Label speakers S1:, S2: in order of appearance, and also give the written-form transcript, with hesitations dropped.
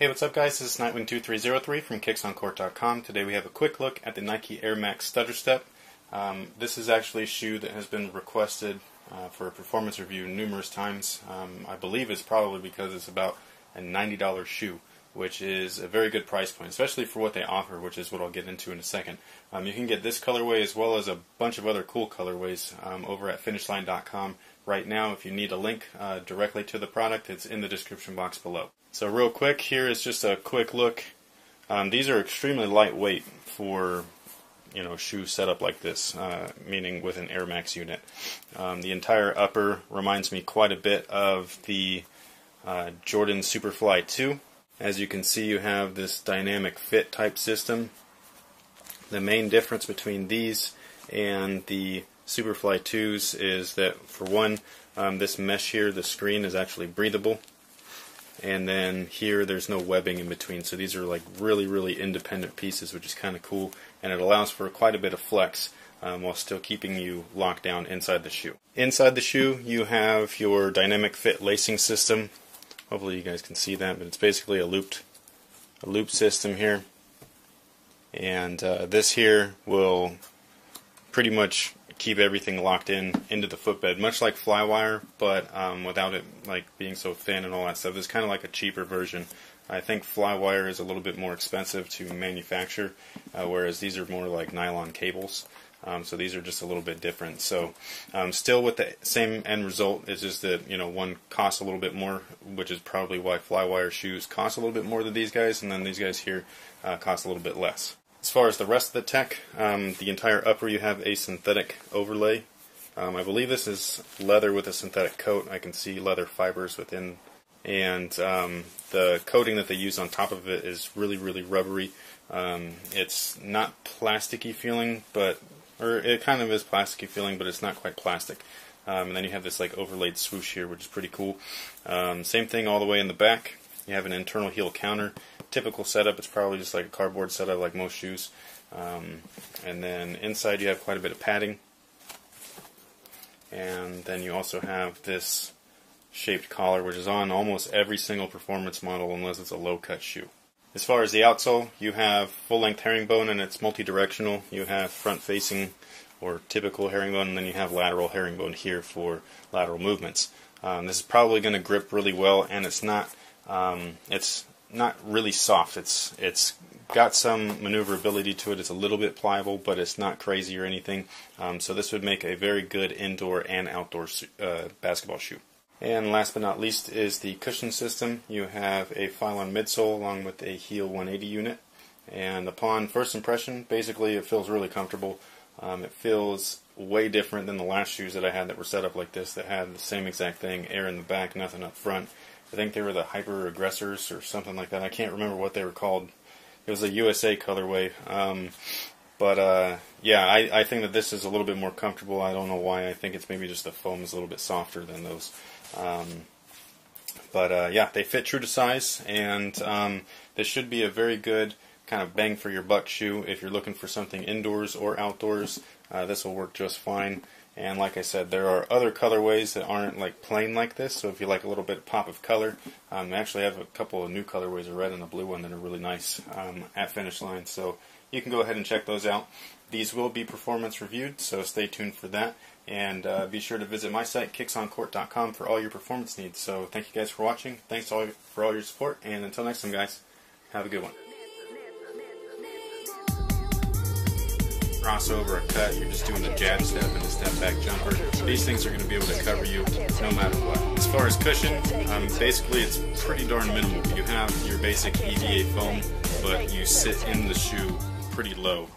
S1: Hey, what's up guys? This is Nightwing2303 from kicksoncourt.com. Today we have a quick look at the Nike Air Max Stutter Step. This is actually a shoe that has been requested for a performance review numerous times. I believe it's probably because it's about a $90 shoe, which is a very good price point, especially for what they offer, which is what I'll get into in a second. You can get this colorway as well as a bunch of other cool colorways over at finishline.com. Right now, if you need a link directly to the product, it's in the description box below. So real quick, here is just a quick look. These are extremely lightweight for shoe setup like this, meaning with an Air Max unit. The entire upper reminds me quite a bit of the Jordan Superfly 2. As you can see, you have this dynamic fit type system. The main difference between these and the Superfly 2s is that, for one, this mesh here, the screen, is actually breathable. And then here there's no webbing in between, so these are like really independent pieces, which is kind of cool, and it allows for quite a bit of flex while still keeping you locked down inside the shoe. Inside the shoe you have your dynamic fit lacing system. Hopefully you guys can see that, but it's basically a loop system here, and this here will pretty much keep everything locked into the footbed, much like Flywire, but without it like being so thin and all that stuff. It's kind of like a cheaper version. I think Flywire is a little bit more expensive to manufacture, whereas these are more like nylon cables. So these are just a little bit different. So still with the same end result, it's just that one costs a little bit more, which is probably why Flywire shoes cost a little bit more than these guys, and then these guys here cost a little bit less. As far as the rest of the tech, the entire upper you have a synthetic overlay. I believe this is leather with a synthetic coat. I can see leather fibers within, and the coating that they use on top of it is really rubbery. It's not plasticky feeling, or it kind of is plasticky feeling, but it's not quite plastic. And then you have this like overlaid swoosh here, which is pretty cool. Same thing all the way in the back. You have an internal heel counter. Typical setup, it's probably just like a cardboard setup like most shoes. And then inside you have quite a bit of padding. And then you also have this shaped collar, which is on almost every single performance model unless it's a low-cut shoe. As far as the outsole, you have full-length herringbone, and it's multi-directional. You have front-facing or typical herringbone, and then you have lateral herringbone here for lateral movements. This is probably going to grip really well, and it's not really soft. It's got some maneuverability to it. It's a little bit pliable, but it's not crazy or anything. So this would make a very good indoor and outdoor basketball shoe. And last but not least is the cushion system. You have a Phylon midsole along with a heel 180 unit. And upon first impression, basically it feels really comfortable. It feels way different than the last shoes that I had that were set up like this, that had the same exact thing, air in the back, nothing up front. I think they were the Hyper Aggressors or something like that. I can't remember what they were called. It was a USA colorway. Yeah, I think that this is a little bit more comfortable. I don't know why. I think it's maybe just the foam is a little bit softer than those. Yeah, they fit true to size, and this should be a very good kind of bang for your buck shoe. If you're looking for something indoors or outdoors, this will work just fine. And like I said, there are other colorways that aren't like plain like this, so if you like a little bit of pop of color, I actually have a couple of new colorways, a red and a blue one, that are really nice at Finish Line, so you can go ahead and check those out. These will be performance reviewed, so stay tuned for that, and be sure to visit my site, kicksoncourt.com, for all your performance needs. So thank you guys for watching, thanks for all your support, and until next time guys, have a good one. Crossover, a cut, you're just doing the jab step and the step back jumper. These things are going to be able to cover you no matter what. As far as cushion, basically it's pretty darn minimal. You have your basic EVA foam, but you sit in the shoe pretty low.